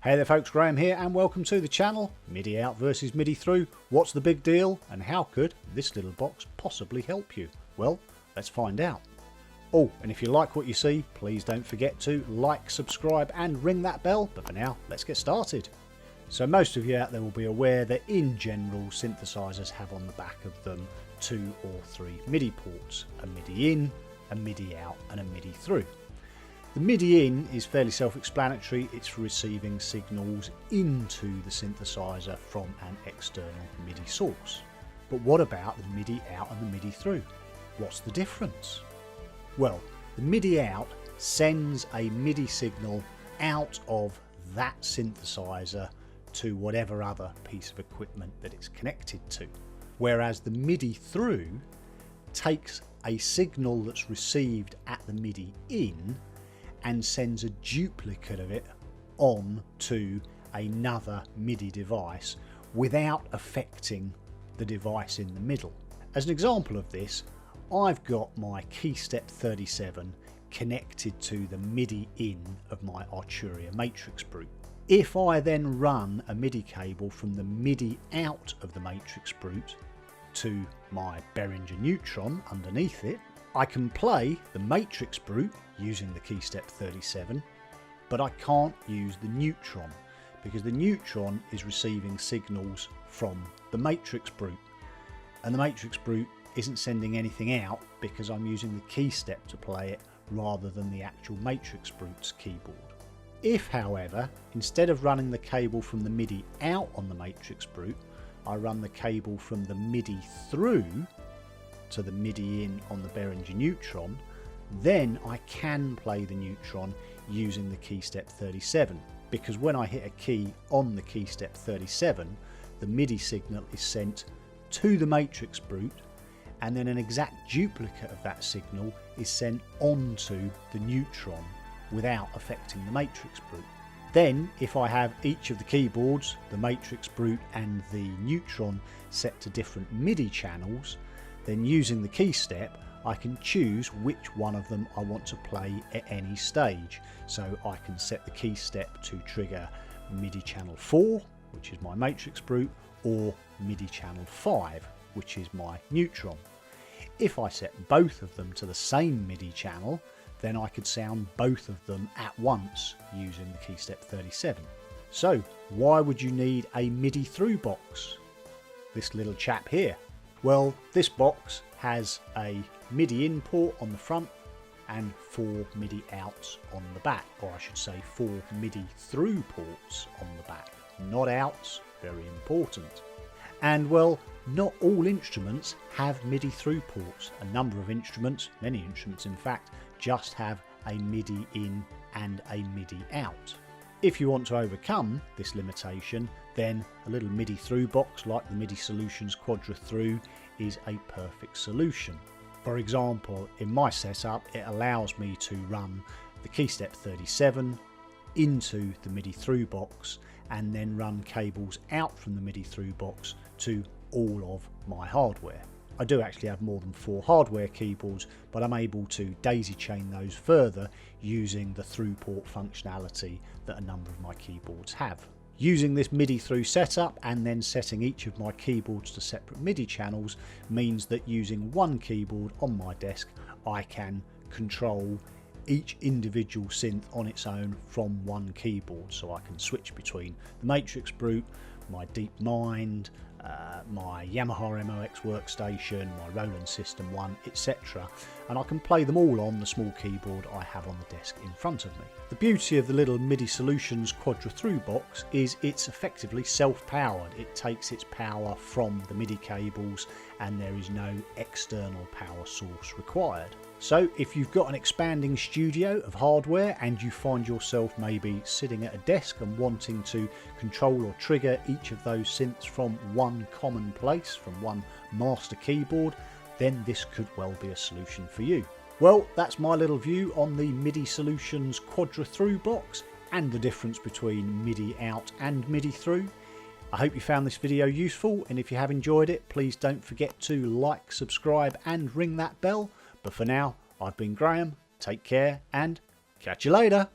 Hey there folks, Graham here and welcome to the channel. MIDI Out versus MIDI Thru. What's the big deal and how could this little box possibly help you? Well, let's find out. Oh, and if you like what you see, please don't forget to like, subscribe and ring that bell. But for now, let's get started. So most of you out there will be aware that in general synthesizers have on the back of them 2 or 3 MIDI ports. A MIDI in, a MIDI out and a MIDI through. The MIDI in is fairly self-explanatory. It's for receiving signals into the synthesizer from an external MIDI source. But what about the MIDI out and the MIDI through? What's the difference? Well, the MIDI out sends a MIDI signal out of that synthesizer to whatever other piece of equipment that it's connected to. Whereas the MIDI through takes a signal that's received at the MIDI in and sends a duplicate of it on to another MIDI device without affecting the device in the middle. As an example of this, I've got my KeyStep 37 connected to the MIDI in of my Arturia matrix brute. If I then run a MIDI cable from the MIDI out of the matrix brute to my Behringer neutron underneath it, I can play the matrix brute using the KeyStep 37, but I can't use the neutron because the neutron is receiving signals from the matrix brute and the matrix brute isn't sending anything out because I'm using the KeyStep to play it rather than the actual matrix brute's keyboard. If, however, instead of running the cable from the MIDI out on the matrix brute, I run the cable from the MIDI through to the MIDI in on the Behringer neutron, then I can play the neutron using the KeyStep 37, because when I hit a key on the KeyStep 37, the MIDI signal is sent to the matrix brute and then an exact duplicate of that signal is sent onto the neutron without affecting the matrix brute. Then if I have each of the keyboards, the matrix brute and the neutron, set to different MIDI channels, then using the KeyStep I can choose which one of them I want to play at any stage. So I can set the KeyStep to trigger MIDI channel 4, which is my matrix brute, or MIDI channel 5, which is my neutron. If I set both of them to the same MIDI channel, then I could sound both of them at once using the KeyStep 37. So why would you need a MIDI through box? This little chap here. Well, this box has a MIDI in port on the front and 4 MIDI outs on the back, or I should say 4 MIDI through ports on the back. Not outs, very important. And well, not all instruments have MIDI through ports. A number of instruments, many instruments in fact, just have a MIDI in and a MIDI out. If you want to overcome this limitation, then a little MIDI through box like the MIDI Solutions Quadra Thru is a perfect solution. For example, in my setup it allows me to run the KeyStep 37 into the MIDI through box and then run cables out from the MIDI through box to all of my hardware. I do actually have more than 4 hardware keyboards, but I'm able to daisy chain those further using the through port functionality that a number of my keyboards have. Using this MIDI through setup and then setting each of my keyboards to separate MIDI channels means that using one keyboard on my desk I can control each individual synth on its own from one keyboard. So I can switch between the matrix brute, my Deep Mind, my Yamaha MOX workstation, my Roland System 1, etc. And I can play them all on the small keyboard I have on the desk in front of me. The beauty of the little MIDI Solutions Quadra Thru box is it's effectively self-powered. It takes its power from the MIDI cables and there is no external power source required. So if you've got an expanding studio of hardware and you find yourself maybe sitting at a desk and wanting to control or trigger each of those synths from one common place, from one master keyboard, then this could well be a solution for you. Well, that's my little view on the MIDI Solutions Quadra Thru box and the difference between MIDI out and MIDI through. I hope you found this video useful, and if you have enjoyed it, please don't forget to like, subscribe and ring that bell. But for now, I've been Graham, take care and catch you later.